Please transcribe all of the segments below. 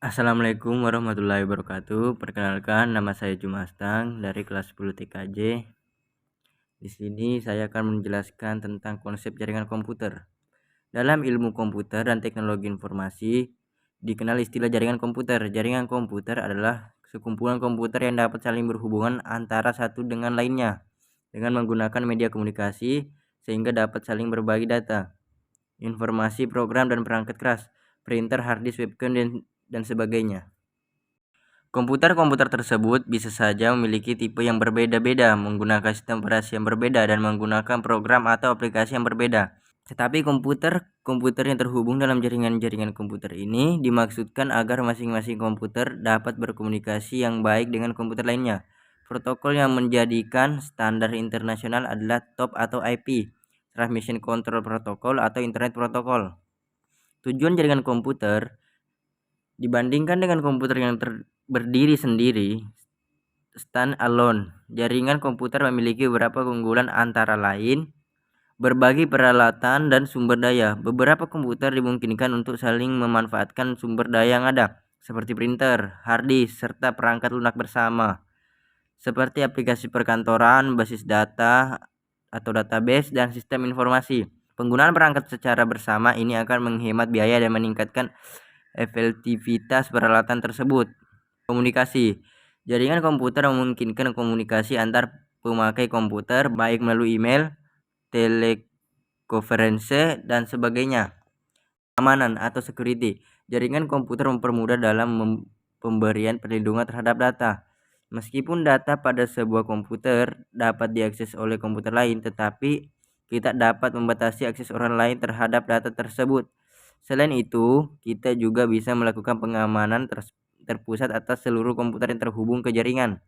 Assalamualaikum warahmatullahi wabarakatuh. Perkenalkan, nama saya Jumastang dari kelas 10 TKJ. Di sini saya akan menjelaskan tentang konsep jaringan komputer. Dalam ilmu komputer dan teknologi informasi, dikenal istilah jaringan komputer. Jaringan komputer adalah sekumpulan komputer yang dapat saling berhubungan antara satu dengan lainnya dengan menggunakan media komunikasi sehingga dapat saling berbagi data, informasi, program, dan perangkat keras, printer, hard disk, webcam, dan sebagainya. Komputer-komputer tersebut bisa saja memiliki tipe yang berbeda-beda, menggunakan sistem operasi yang berbeda, dan menggunakan program atau aplikasi yang berbeda. Tetapi komputer yang terhubung dalam jaringan-jaringan komputer ini dimaksudkan agar masing-masing komputer dapat berkomunikasi yang baik dengan komputer lainnya. Protokol yang menjadikan standar internasional adalah TOP atau IP, Transmission Control Protocol atau Internet Protocol. Tujuan jaringan komputer dibandingkan dengan komputer yang berdiri sendiri, stand alone. Jaringan komputer memiliki beberapa keunggulan antara lain berbagi peralatan dan sumber daya. Beberapa komputer dimungkinkan untuk saling memanfaatkan sumber daya yang ada, seperti printer, hard disk, serta perangkat lunak bersama, seperti aplikasi perkantoran, basis data atau database, dan sistem informasi. Penggunaan perangkat secara bersama ini akan menghemat biaya dan meningkatkan efektivitas peralatan tersebut. Komunikasi. Jaringan komputer memungkinkan komunikasi antar pemakai komputer baik melalui email, telekonferensi, dan sebagainya. Keamanan atau security. Jaringan komputer mempermudah dalam pemberian perlindungan terhadap data. Meskipun data pada sebuah komputer dapat diakses oleh komputer lain, tetapi kita dapat membatasi akses orang lain terhadap data tersebut. Selain itu, kita juga bisa melakukan pengamanan terpusat atas seluruh komputer yang terhubung ke jaringan.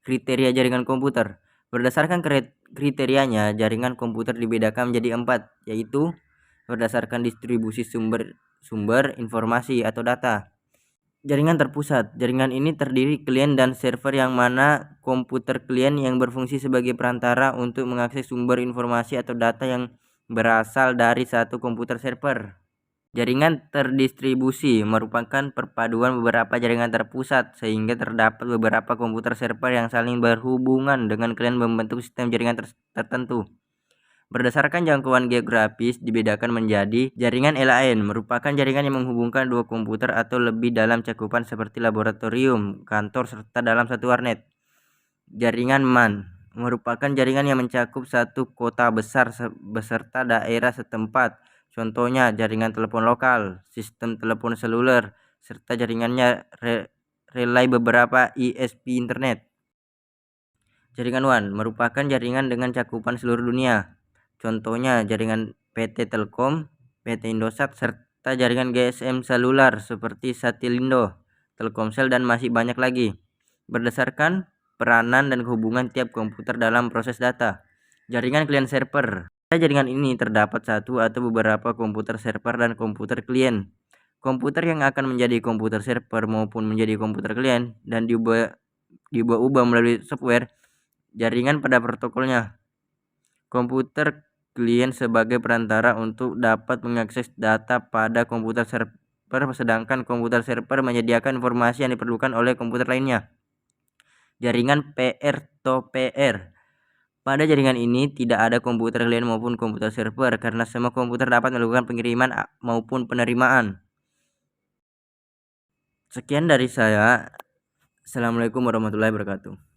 Kriteria jaringan komputer. Berdasarkan kriterianya, jaringan komputer dibedakan menjadi 4, yaitu berdasarkan distribusi sumber informasi atau data. Jaringan terpusat. Jaringan ini terdiri klien dan server, yang mana komputer klien yang berfungsi sebagai perantara untuk mengakses sumber informasi atau data yang berasal dari satu komputer server. Jaringan terdistribusi merupakan perpaduan beberapa jaringan terpusat sehingga terdapat beberapa komputer server yang saling berhubungan dengan klien membentuk sistem jaringan tertentu. Berdasarkan jangkauan geografis dibedakan menjadi jaringan LAN, merupakan jaringan yang menghubungkan dua komputer atau lebih dalam cakupan seperti laboratorium, kantor, serta dalam satu warnet. Jaringan MAN merupakan jaringan yang mencakup satu kota besar beserta daerah setempat. Contohnya jaringan telepon lokal, sistem telepon seluler, serta jaringannya relay beberapa ISP internet. Jaringan WAN merupakan jaringan dengan cakupan seluruh dunia. Contohnya jaringan PT Telkom, PT Indosat, serta jaringan GSM seluler seperti Satilindo, Telkomsel, dan masih banyak lagi. Berdasarkan peranan dan hubungan tiap komputer dalam proses data. Jaringan klien server. Pada jaringan ini terdapat satu atau beberapa komputer server dan komputer klien. Komputer yang akan menjadi komputer server maupun menjadi komputer klien dan diubah-ubah melalui software jaringan pada protokolnya. Komputer klien sebagai perantara untuk dapat mengakses data pada komputer server, sedangkan komputer server menyediakan informasi yang diperlukan oleh komputer lainnya. Jaringan peer-to-peer. Pada jaringan ini tidak ada komputer klien maupun komputer server karena semua komputer dapat melakukan pengiriman maupun penerimaan. Sekian dari saya. Assalamualaikum warahmatullahi wabarakatuh.